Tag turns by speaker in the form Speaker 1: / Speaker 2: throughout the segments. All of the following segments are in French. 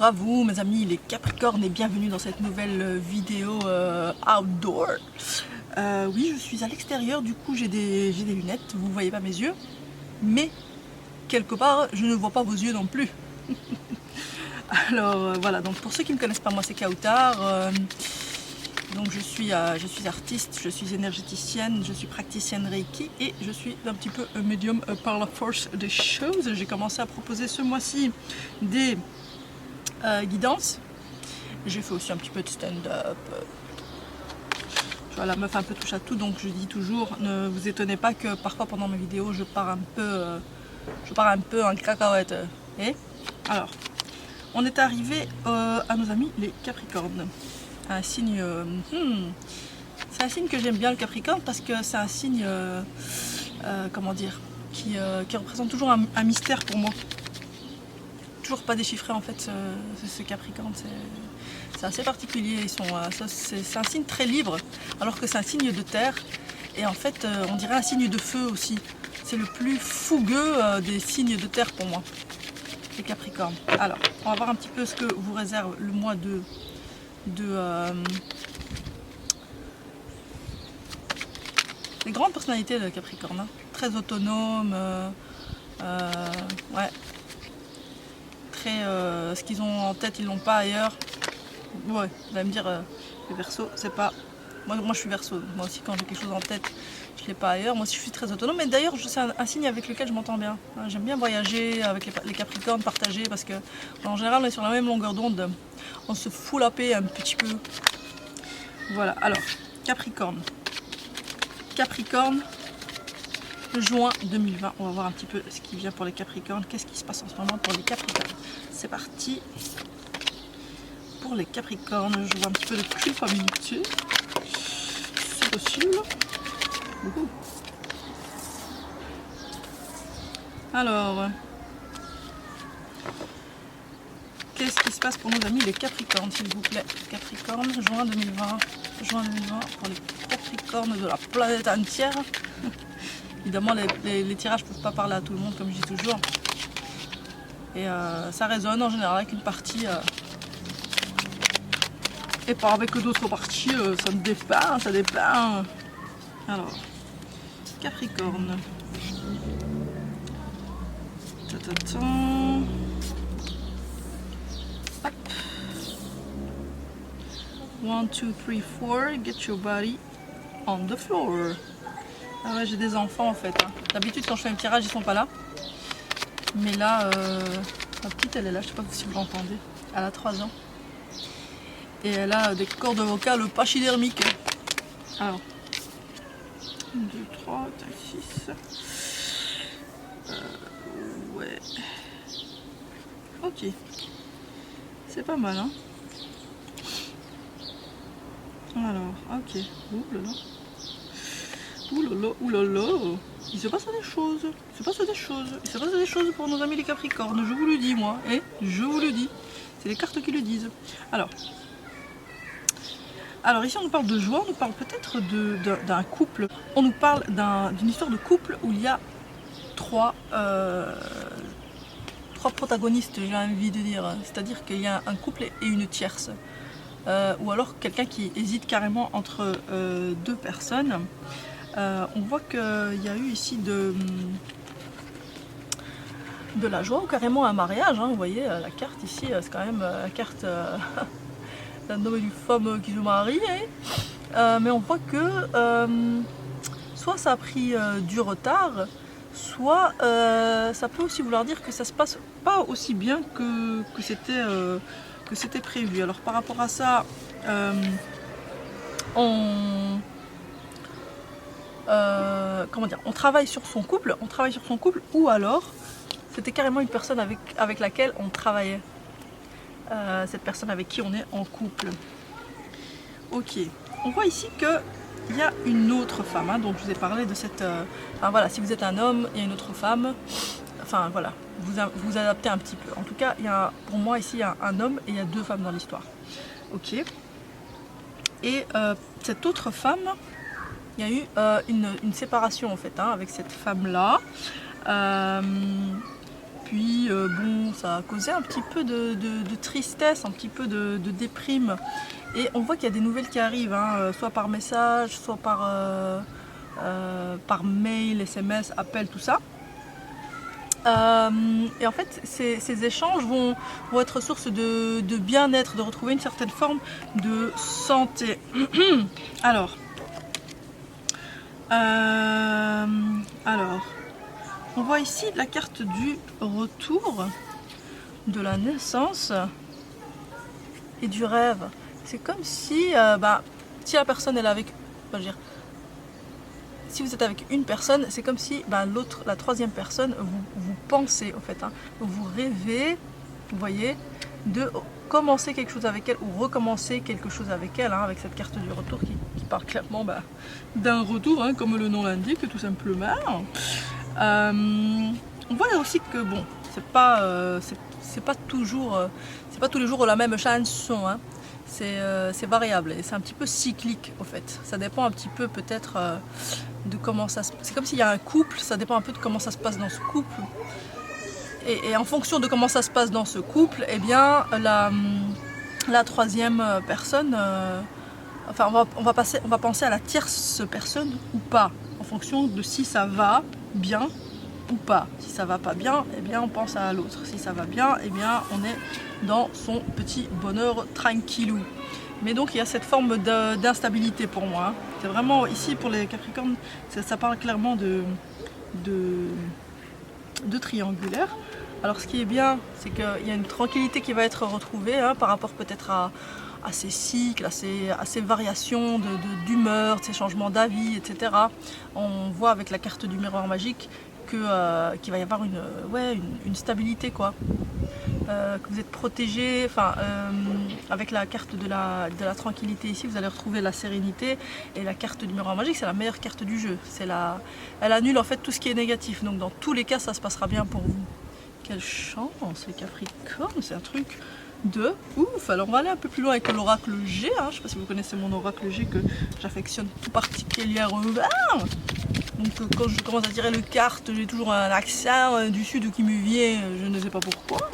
Speaker 1: à vous mes amis les Capricornes et bienvenue dans cette nouvelle vidéo outdoor. Oui, je suis à l'extérieur, du coup j'ai des lunettes, vous voyez pas mes yeux, mais quelque part je ne vois pas vos yeux non plus. Alors voilà, donc pour ceux qui ne me connaissent pas, moi c'est Kautar. Donc je suis artiste, je suis énergéticienne, je suis praticienne Reiki et je suis un petit peu médium par la force des choses. J'ai commencé à proposer ce mois-ci des guidances. J'ai fait aussi un petit peu de stand-up. Tu vois, la meuf un peu touche à tout, donc je dis toujours, ne vous étonnez pas que parfois pendant mes vidéos je pars un peu en cacahuète. Et alors, on est arrivé à nos amis les Capricornes. Un signe, c'est un signe que j'aime bien, le Capricorne, parce que c'est un signe, comment dire, qui représente toujours un mystère pour moi. Toujours pas déchiffré en fait, ce Capricorne, c'est assez particulier. C'est un signe très libre, alors que c'est un signe de terre, et en fait on dirait un signe de feu aussi. C'est le plus fougueux des signes de terre pour moi, les Capricornes. Alors, on va voir un petit peu ce que vous réserve le mois de les grandes personnalités de Capricorne, hein. Très autonomes, ouais, très ce qu'ils ont en tête ils l'ont pas ailleurs. Ouais, vous allez me dire les Verseaux, c'est pas moi je suis Verseau, moi aussi quand j'ai quelque chose en tête je l'ai pas ailleurs. Moi aussi je suis très autonome, mais d'ailleurs c'est un signe avec lequel je m'entends bien. J'aime bien voyager avec les Capricornes, partager, parce que en général on est sur la même longueur d'onde, on se fout la paix un petit peu. Voilà, alors Capricorne, juin 2020, on va voir un petit peu ce qui vient pour les Capricornes, qu'est-ce qui se passe en ce moment pour les Capricornes. C'est parti pour les Capricornes, je vois un petit peu de culpabilité, c'est possible. Alors, qu'est-ce qui se passe pour nos amis les Capricornes, s'il vous plaît? Capricorne, juin 2020 pour les Capricornes de la planète entière. Évidemment, les tirages ne peuvent pas parler à tout le monde, comme je dis toujours. Et ça résonne en général avec une partie et pas avec d'autres parties, ça dépend, ça dépend. Alors, Capricorne. Hop. 1, 2, 3, 4, get your body on the floor. Ah ouais, j'ai des enfants en fait. D'habitude quand je fais un tirage ils sont pas là. Mais là, ma petite elle est là, je sais pas si vous l'entendez. Elle a 3 ans. Et elle a des cordes vocales pachydermiques. Alors, 1, 2, 3, 6. Ouais. Ok. C'est pas mal, hein. Alors, ok. Ouh là là. Ouh là là, ouh là là. Il se passe des choses. Il se passe des choses pour nos amis les Capricornes. Je vous le dis, moi. Et je vous le dis. C'est les cartes qui le disent. Alors ici on nous parle de joie, on nous parle peut-être d'un couple. On nous parle d'une histoire de couple où il y a trois protagonistes, j'ai envie de dire. C'est-à-dire qu'il y a un couple et une tierce. Ou alors quelqu'un qui hésite carrément entre deux personnes. On voit qu'il y a eu ici de la joie ou carrément un mariage, hein. Vous voyez la carte ici, c'est quand même la carte d'un homme et d'une femme qui se marient, hein. Mais on voit que soit ça a pris du retard, soit ça peut aussi vouloir dire que ça se passe pas aussi bien que c'était prévu. Alors par rapport à ça, on travaille sur son couple, ou alors c'était carrément une personne avec laquelle on travaillait, cette personne avec qui on est en couple. Ok, on voit ici que il y a une autre femme, hein, donc je vous ai parlé de cette... enfin voilà, si vous êtes un homme, il y a une autre femme, enfin voilà, vous adaptez un petit peu. En tout cas, pour moi ici, il y a un homme et il y a 2 femmes dans l'histoire. Ok. Et cette autre femme, il y a eu une séparation en fait, hein, avec cette femme-là. puis bon, ça a causé un petit peu de tristesse, un petit peu de déprime. Et on voit qu'il y a des nouvelles qui arrivent, hein, soit par message, soit par mail, SMS, appel, tout ça. Et en fait, ces échanges vont être source de bien-être, de retrouver une certaine forme de santé. Alors, on voit ici la carte du retour, de la naissance et du rêve. C'est comme si, si la personne elle est avec, je veux dire, si vous êtes avec une personne, c'est comme si la troisième personne, vous pensez, en fait, hein, vous rêvez, vous voyez, de commencer quelque chose avec elle ou recommencer quelque chose avec elle, hein, avec cette carte du retour qui parle clairement d'un retour, hein, comme le nom l'indique, tout simplement. On voit aussi que bon, c'est pas tous les jours la même chanson, hein. C'est variable et c'est un petit peu cyclique au fait. Ça dépend un petit peu peut-être de comment ça se passe. C'est comme s'il y a un couple, ça dépend un peu de comment ça se passe dans ce couple. Et en fonction de comment ça se passe dans ce couple, eh bien la troisième personne, enfin on va penser à la tierce personne ou pas, en fonction de si ça va bien ou pas. Si ça va pas bien, eh bien on pense à l'autre. Si ça va bien, eh bien on est dans son petit bonheur tranquillou. Mais donc il y a cette forme d'instabilité pour moi, hein. C'est vraiment ici pour les Capricornes, ça parle clairement de triangulaire. Alors ce qui est bien, c'est qu'il y a une tranquillité qui va être retrouvée, hein, par rapport peut-être à ces cycles, à ces variations d'humeur, de ces changements d'avis, etc. On voit avec la carte du miroir magique qu'il va y avoir une stabilité, quoi. Que vous êtes protégé, avec la carte de la tranquillité ici, vous allez retrouver la sérénité, et la carte du miroir magique, c'est la meilleure carte du jeu. Elle annule en fait tout ce qui est négatif, donc dans tous les cas, ça se passera bien pour vous. Quelle chance, les Capricornes, c'est un truc de ouf. Alors on va aller un peu plus loin avec l'oracle G, hein. Je ne sais pas si vous connaissez mon oracle G que j'affectionne tout particulièrement. Donc quand je commence à tirer les cartes, j'ai toujours un accent du sud qui me vient, je ne sais pas pourquoi.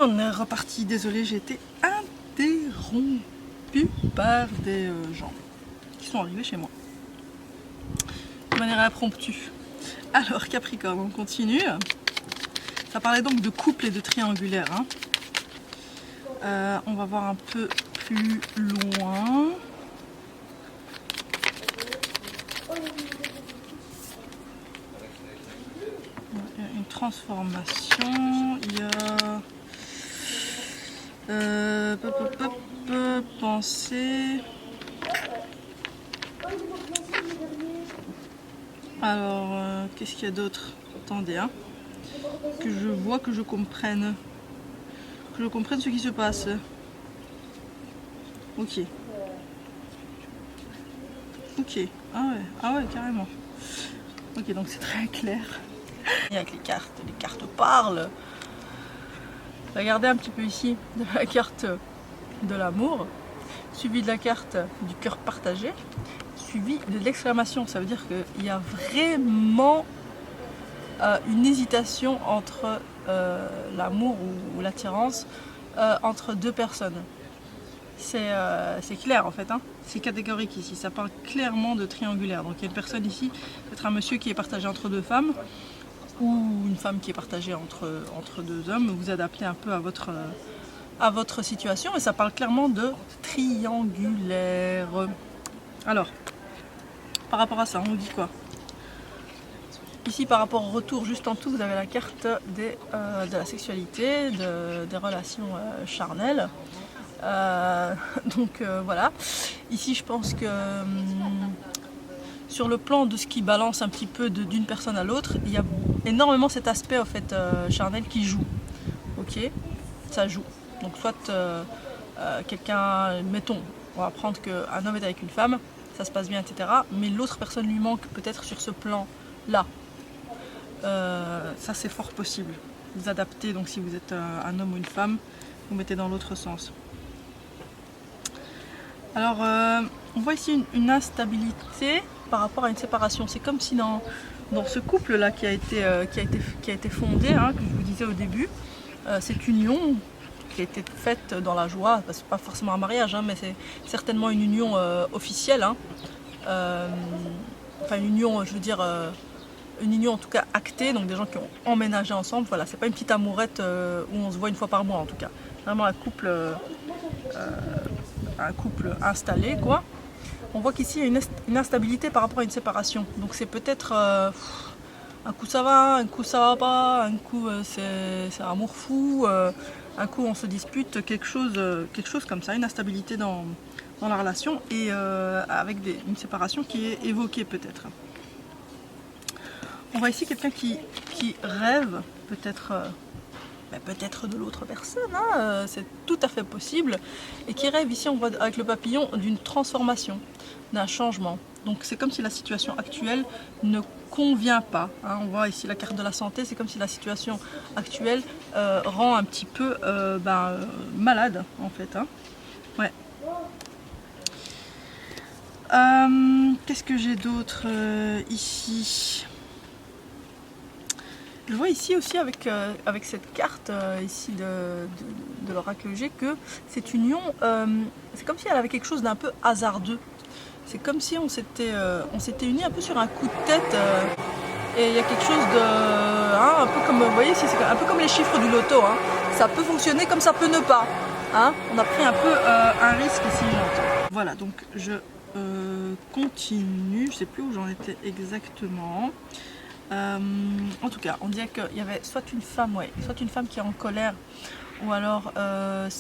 Speaker 1: On est reparti, désolé, j'ai été interrompue par des gens qui sont arrivés chez moi de manière impromptue. Alors Capricorne, on continue. Ça parlait donc de couple et de triangulaire, hein. On va voir un peu plus loin. Il y a une transformation, il y a penser. Alors, qu'est-ce qu'il y a d'autre? Attendez, hein, que je vois, que je comprenne ce qui se passe. Ok. Ah ouais, carrément. Ok, donc c'est très clair. Et avec les cartes parlent. Regardez un petit peu ici de la carte de l'amour, suivi de la carte du cœur partagé, suivi de l'exclamation. Ça veut dire qu'il y a vraiment une hésitation entre l'amour ou l'attirance entre deux personnes. C'est clair en fait, hein. C'est catégorique ici, ça parle clairement de triangulaire. Donc il y a une personne ici, peut-être un monsieur qui est partagé entre deux femmes, ou une femme qui est partagée entre deux hommes. Vous adaptez un peu à votre situation, et ça parle clairement de triangulaire. Alors, par rapport à ça, on nous dit quoi? Ici, par rapport au retour, juste en dessous, vous avez la carte de la sexualité, des relations charnelles. Voilà. Ici, je pense que sur le plan de ce qui balance un petit peu d'une personne à l'autre, il y a énormément cet aspect en fait charnel qui joue. Ok, ça joue. Donc soit quelqu'un, mettons, on va prendre qu'un homme est avec une femme, ça se passe bien, etc. Mais l'autre personne lui manque peut-être sur ce plan-là. Ça c'est fort possible. Vous adaptez, donc si vous êtes un homme ou une femme, vous mettez dans l'autre sens. Alors on voit ici une instabilité par rapport à une séparation. C'est comme si dans ce couple là qui a été fondé, hein, que je vous disais au début, cette union qui a été faite dans la joie, c'est pas forcément un mariage, hein, mais c'est certainement une union officielle, hein. Enfin une union, je veux dire, une union en tout cas actée, donc des gens qui ont emménagé ensemble, voilà, c'est pas une petite amourette où on se voit une fois par mois en tout cas, vraiment un couple installé quoi. On voit qu'ici il y a une instabilité par rapport à une séparation, donc c'est peut-être un coup ça va, un coup ça va pas, un coup c'est amour fou, un coup on se dispute, quelque chose comme ça, une instabilité dans la relation et avec une séparation qui est évoquée peut-être. On voit ici quelqu'un qui rêve peut-être peut-être de l'autre personne, hein, c'est tout à fait possible, et qui rêve ici, on voit avec le papillon, d'une transformation, d'un changement. Donc c'est comme si la situation actuelle ne convient pas, hein. On voit ici la carte de la santé, c'est comme si la situation actuelle rend un petit peu malade en fait, hein. Ouais. Qu'est-ce que j'ai d'autre ici? Je vois ici aussi avec cette carte ici de l'oracle G que cette union, c'est comme si elle avait quelque chose d'un peu hasardeux. C'est comme si on s'était unis un peu sur un coup de tête et il y a quelque chose de... Hein, un peu comme, vous voyez ici, c'est un peu comme les chiffres du loto. Hein. Ça peut fonctionner comme ça peut ne pas. Hein. On a pris un peu un risque ici, j'entends. Voilà, donc je continue. Je ne sais plus où j'en étais exactement. En tout cas, on dirait qu'il y avait soit une femme qui est en colère, ou alors ça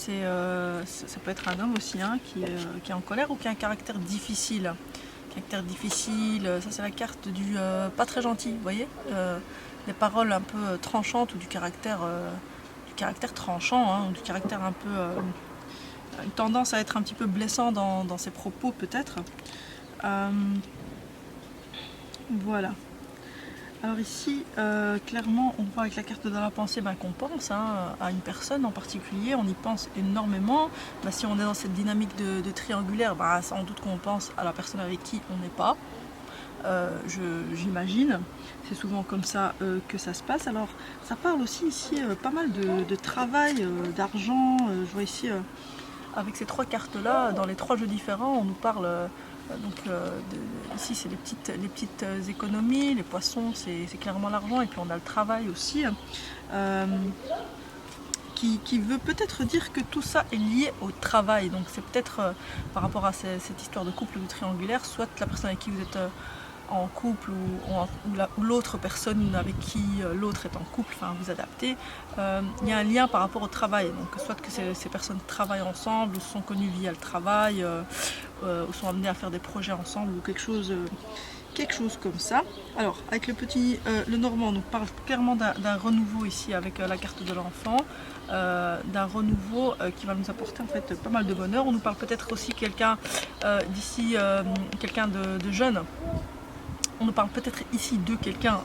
Speaker 1: peut être un homme aussi hein, qui est en colère ou qui a un caractère difficile. Ça c'est la carte du pas très gentil, vous voyez, des paroles un peu tranchantes ou du caractère tranchant, hein, ou du caractère un peu une tendance à être un petit peu blessant dans ses propos peut-être. Voilà. Alors ici, clairement, on voit avec la carte de la pensée qu'on pense à une personne en particulier, on y pense énormément. Si on est dans cette dynamique de triangulaire, sans doute qu'on pense à la personne avec qui on n'est pas. J'imagine, c'est souvent comme ça que ça se passe. Alors ça parle aussi ici pas mal de travail, d'argent. Je vois ici, avec ces trois cartes-là, dans les trois jeux différents, on nous parle... ici c'est les petites économies, les poissons c'est clairement l'argent, et puis on a le travail aussi qui veut peut-être dire que tout ça est lié au travail. Donc c'est peut-être par rapport à cette histoire de couple ou triangulaire, soit la personne avec qui vous êtes en couple ou l'autre personne avec qui l'autre est en couple, enfin vous adaptez, il y a un lien par rapport au travail. Donc soit que ces personnes travaillent ensemble, ou se sont connues via le travail, ou sont amenées à faire des projets ensemble, ou quelque chose comme ça. Alors avec le normand, on nous parle clairement d'un renouveau ici avec la carte de l'enfant, d'un renouveau qui va nous apporter en fait pas mal de bonheur. On nous parle peut-être aussi quelqu'un d'ici, quelqu'un de jeune. On nous parle peut-être ici de quelqu'un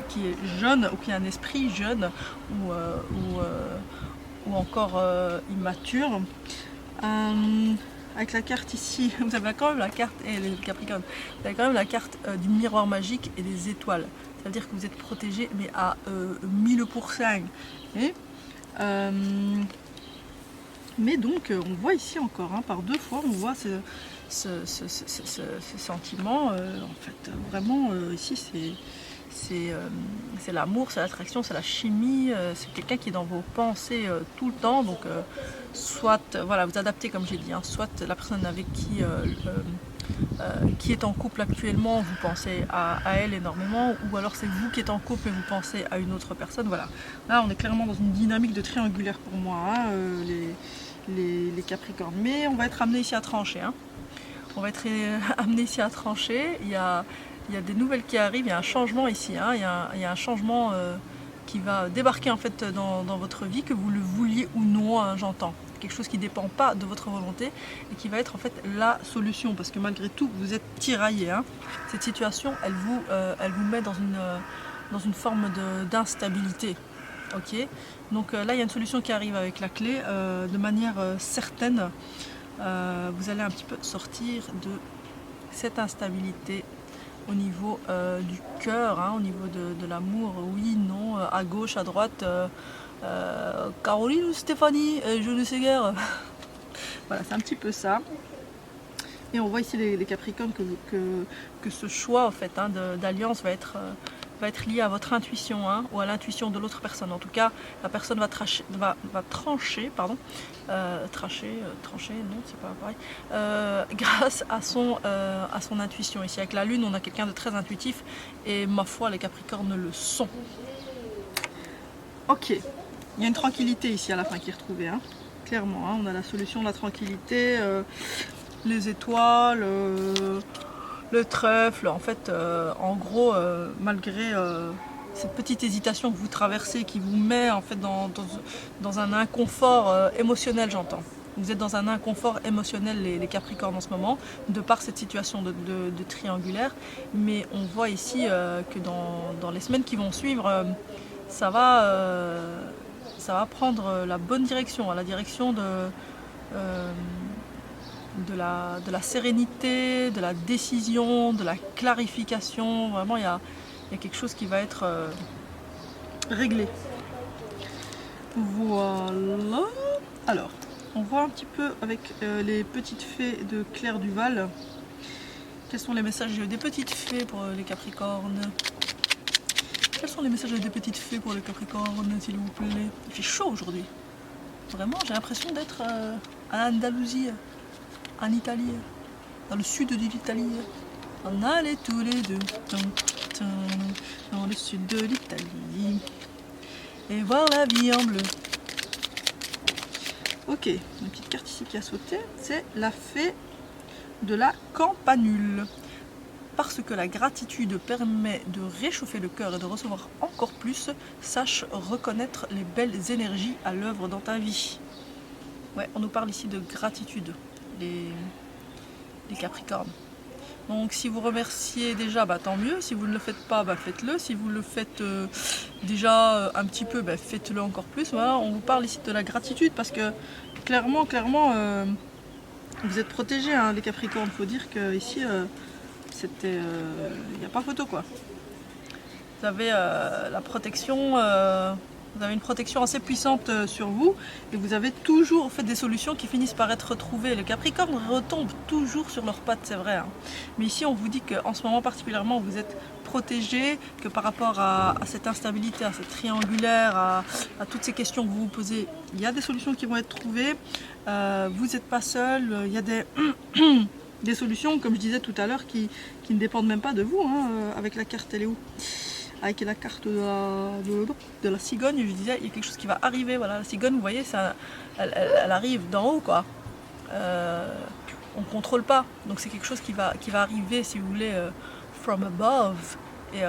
Speaker 1: qui est jeune ou qui a un esprit jeune ou encore immature. Avec la carte ici, vous avez quand même la carte, et les Capricornes, vous avez quand même la carte du miroir magique et des étoiles. C'est-à-dire que vous êtes protégé, mais à 1000%. Mais donc, on voit ici encore, par deux fois, on voit ce sentiment. En fait, vraiment, ici, c'est l'amour, c'est l'attraction, c'est la chimie, c'est quelqu'un qui est dans vos pensées tout le temps. Donc, soit, voilà, vous adaptez comme j'ai dit, soit la personne avec qui est en couple actuellement, vous pensez à elle énormément, ou alors c'est vous qui êtes en couple et vous pensez à une autre personne. Voilà, là on est clairement dans une dynamique de triangulaire pour moi, les Capricornes. Mais on va être amené ici à trancher. On va être amené ici à trancher. Il y a des nouvelles qui arrivent, il y a un changement ici. Il y a un changement qui va débarquer en fait dans votre vie, que vous le vouliez ou non, j'entends. Quelque chose qui ne dépend pas de votre volonté et qui va être en fait la solution, parce que malgré tout vous êtes tiraillé. Cette situation elle vous met dans une forme d'instabilité. Ok, donc là il y a une solution qui arrive avec la clé de manière certaine. Vous allez un petit peu sortir de cette instabilité au niveau du cœur, hein, au niveau de l'amour, oui, non, à gauche, à droite, Caroline ou Stéphanie, je ne sais guère. Voilà, c'est un petit peu ça. Et on voit ici les Capricornes que ce choix en fait, hein, d'alliance va être lié à votre intuition, hein, ou à l'intuition de l'autre personne. En tout cas, la personne va trancher, pardon, trancher, non, c'est pas pareil, grâce à son intuition. Ici avec la Lune, on a quelqu'un de très intuitif et ma foi, les Capricornes le sont. Ok, il y a une tranquillité ici à la fin qui est retrouvée, hein. Clairement, hein, on a la solution de la tranquillité. Les étoiles, le trèfle, en fait, en gros, malgré cette petite hésitation que vous traversez, qui vous met en fait dans un inconfort émotionnel, j'entends. Vous êtes dans un inconfort émotionnel, les Capricornes, en ce moment, de par cette situation de triangulaire. Mais on voit ici que dans les semaines qui vont suivre, ça va prendre la bonne direction, la direction de la sérénité, de la décision, de la clarification. Vraiment, il y a quelque chose qui va être réglé. Voilà. Alors, on voit un petit peu avec les petites fées de Claire Duval. Quels sont les messages des petites fées pour les Capricornes? Quels sont les messages des petites fées pour les Capricornes, s'il vous plaît? Il fait chaud aujourd'hui. Vraiment, j'ai l'impression d'être à Andalousie. En Italie, dans le sud de l'Italie. On allait tous les deux dans le sud de l'Italie et voir la vie en bleu. Ok, une petite carte ici qui a sauté, c'est la fée de la campanule. Parce que la gratitude permet de réchauffer le cœur et de recevoir encore plus, sache reconnaître les belles énergies à l'œuvre dans ta vie. Ouais, on nous parle ici de gratitude. Les Capricornes. Donc si vous remerciez déjà, tant mieux. Si vous ne le faites pas, faites-le. Si vous le faites déjà un petit peu, faites-le encore plus. Voilà, on vous parle ici de la gratitude parce que clairement, vous êtes protégés, hein, les Capricornes. Il faut dire qu'ici, il n'y a pas photo, quoi. Vous avez la protection... Vous avez une protection assez puissante sur vous et vous avez toujours fait des solutions qui finissent par être retrouvées. Les Capricornes retombent toujours sur leurs pattes, c'est vrai. Hein. Mais ici, on vous dit qu'en ce moment particulièrement, vous êtes protégés, que par rapport à cette instabilité, à cette triangulaire, à toutes ces questions que vous vous posez, il y a des solutions qui vont être trouvées. Vous n'êtes pas seul. Il y a des solutions, comme je disais tout à l'heure, qui ne dépendent même pas de vous. Hein, avec la carte, elle est où ? Avec la carte de la cigogne, je disais, il y a quelque chose qui va arriver. Voilà, la cigogne, vous voyez, elle arrive d'en haut, quoi. On ne contrôle pas. Donc c'est quelque chose qui va arriver, si vous voulez, from above. Et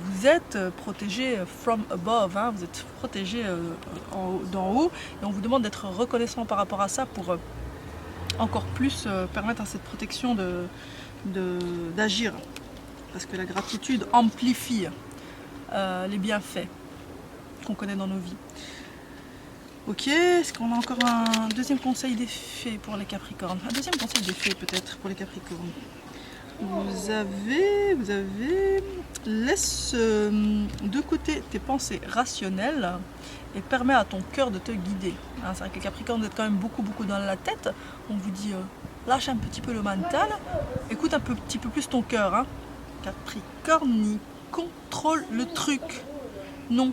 Speaker 1: vous êtes protégé from above, hein, vous êtes protégé d'en haut. Et on vous demande d'être reconnaissant par rapport à ça pour encore plus permettre à cette protection d'agir. Parce que la gratitude amplifie les bienfaits qu'on connaît dans nos vies. Ok, est-ce qu'on a encore un deuxième conseil des fées pour les Capricornes? Un deuxième conseil des fées peut-être pour les Capricornes. Vous avez laisse de côté tes pensées rationnelles et permet à ton cœur de te guider. Hein, c'est vrai que les Capricornes, vous êtes quand même beaucoup dans la tête. On vous dit lâche un petit peu le mental, écoute un petit peu plus ton cœur. Hein. Capricorne, contrôle le truc. Non,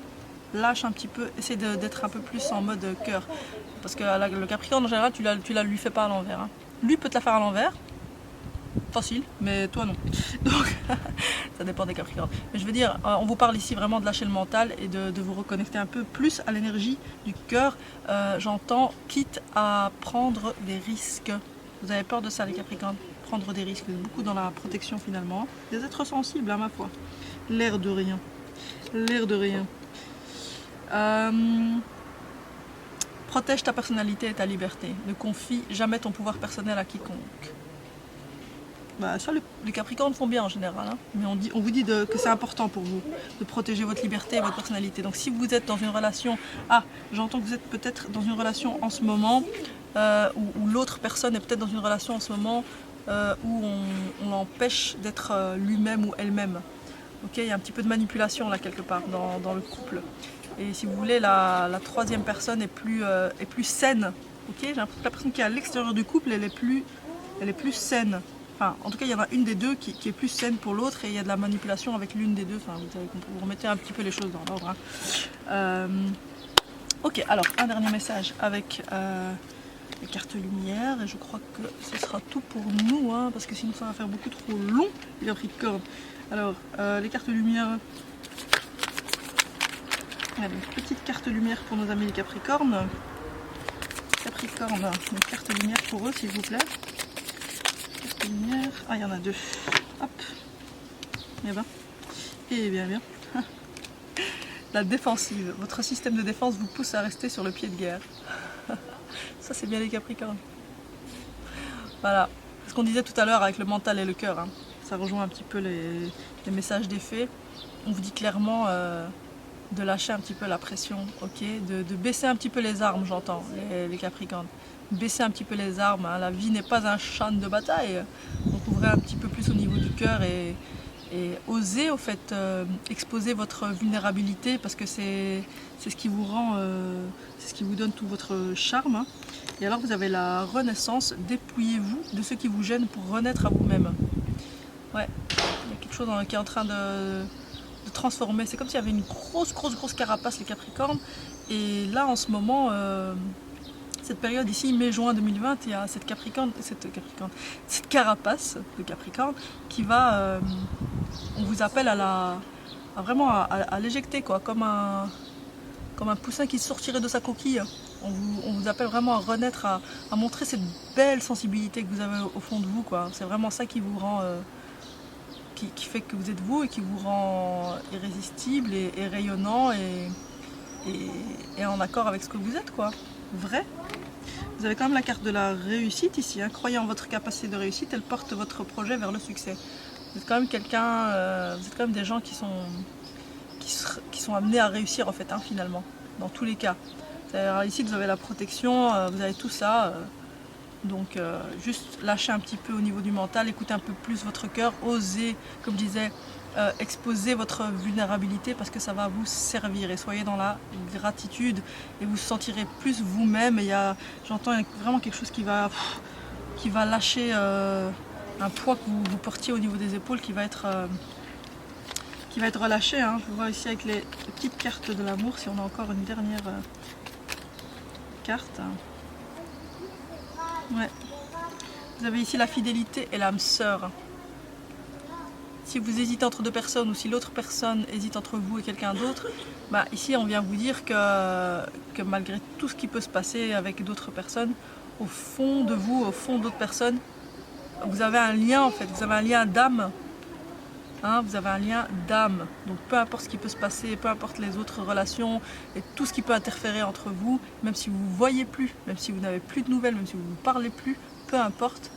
Speaker 1: lâche un petit peu, essaie d'être un peu plus en mode cœur. Parce que le Capricorne, en général, tu la lui fais pas à l'envers. Hein. Lui peut te la faire à l'envers, facile, mais toi non. Donc, ça dépend des Capricornes. Mais je veux dire, on vous parle ici vraiment de lâcher le mental et de vous reconnecter un peu plus à l'énergie du cœur. J'entends, quitte à prendre des risques. Vous avez peur de ça, les Capricornes? Prendre des risques, beaucoup dans la protection finalement. Des êtres sensibles, à ma foi. L'air de rien. L'air de rien. Protège ta personnalité et ta liberté. Ne confie jamais ton pouvoir personnel à quiconque. Ça, les Capricornes font bien en général. Hein. Mais on vous dit que c'est important pour vous de protéger votre liberté et votre personnalité. Donc si vous êtes dans une relation... j'entends que vous êtes peut-être dans une relation en ce moment, où l'autre personne est peut-être dans une relation en ce moment où on l'empêche d'être lui-même ou elle-même. Ok, il y a un petit peu de manipulation là quelque part dans le couple. Et si vous voulez, la troisième personne est plus saine. Ok, j'ai l'impression que la personne qui est à l'extérieur du couple, elle est plus saine. Enfin, en tout cas, il y en a une des deux qui est plus saine pour l'autre et il y a de la manipulation avec l'une des deux. Enfin, vous remettez un petit peu les choses dans l'ordre. Hein. Ok, alors un dernier message avec les cartes lumière et je crois que ce sera tout pour nous, hein, parce que sinon ça va faire beaucoup trop long, les Capricornes. Alors, les cartes lumière. Allez, petite carte lumière pour nos amis les Capricornes. Capricorne, une carte lumière pour eux, s'il vous plaît. Carte lumière. Ah, il y en a deux. Hop. Eh bien. Et bien, bien. La défensive. Votre système de défense vous pousse à rester sur le pied de guerre. Ça, c'est bien les Capricornes. Voilà. Ce qu'on disait tout à l'heure avec le mental et le cœur. Hein. Ça rejoint un petit peu les messages des fées. On vous dit clairement de lâcher un petit peu la pression, ok, de baisser un petit peu les armes, j'entends, les Capricornes. Baisser un petit peu les armes. Hein. La vie n'est pas un champ de bataille. Donc ouvrez un petit peu plus au niveau du cœur et osez au fait exposer votre vulnérabilité parce que c'est ce qui vous rend, c'est ce qui vous donne tout votre charme. Hein. Et alors vous avez la renaissance, dépouillez-vous de ce qui vous gêne pour renaître à vous-même. Ouais, il y a quelque chose qui est en train de transformer. C'est comme s'il y avait une grosse carapace les Capricornes. Et là en ce moment, cette période ici, mai-juin 2020, il y a cette carapace de Capricorne qui va, on vous appelle à vraiment à l'éjecter quoi, comme un poussin qui sortirait de sa coquille. On vous appelle vraiment à renaître, à montrer cette belle sensibilité que vous avez au fond de vous quoi. C'est vraiment ça qui vous rend qui fait que vous êtes vous et qui vous rend irrésistible et rayonnant et en accord avec ce que vous êtes quoi. Vrai. Vous avez quand même la carte de la réussite ici. Hein. Croyez en votre capacité de réussite, elle porte votre projet vers le succès. Vous êtes quand même quelqu'un, vous êtes quand même des gens qui sont amenés à réussir en fait, hein, finalement, dans tous les cas. Alors, ici vous avez la protection, vous avez tout ça. Donc juste lâchez un petit peu au niveau du mental, écoutez un peu plus votre cœur, osez, comme je disais, exposer votre vulnérabilité parce que ça va vous servir et soyez dans la gratitude et vous sentirez plus vous-même. Et j'entends vraiment quelque chose qui va lâcher un poids que vous portiez au niveau des épaules qui va être relâché. Hein. Je vois ici avec les petites cartes de l'amour si on a encore une dernière carte. Ouais. Vous avez ici la fidélité et l'âme sœur. Si vous hésitez entre deux personnes ou si l'autre personne hésite entre vous et quelqu'un d'autre, bah ici on vient vous dire que malgré tout ce qui peut se passer avec d'autres personnes, au fond de vous, au fond d'autres personnes, vous avez un lien en fait, vous avez un lien d'âme. Hein, vous avez un lien d'âme. Donc peu importe ce qui peut se passer, peu importe les autres relations et tout ce qui peut interférer entre vous, même si vous ne vous voyez plus, même si vous n'avez plus de nouvelles, même si vous ne vous parlez plus, peu importe,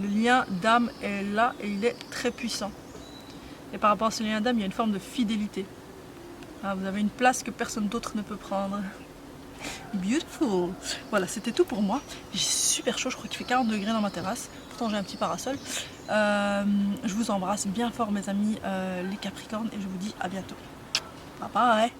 Speaker 1: le lien d'âme est là et il est très puissant. Et par rapport à ce lien d'âme, il y a une forme de fidélité. Hein, vous avez une place que personne d'autre ne peut prendre. Beautiful. Voilà, c'était tout pour moi. J'ai super chaud, je crois qu'il fait 40 degrés dans ma terrasse. Pourtant j'ai un petit parasol. Je vous embrasse bien fort mes amis les Capricornes et je vous dis à bientôt. Bye bye.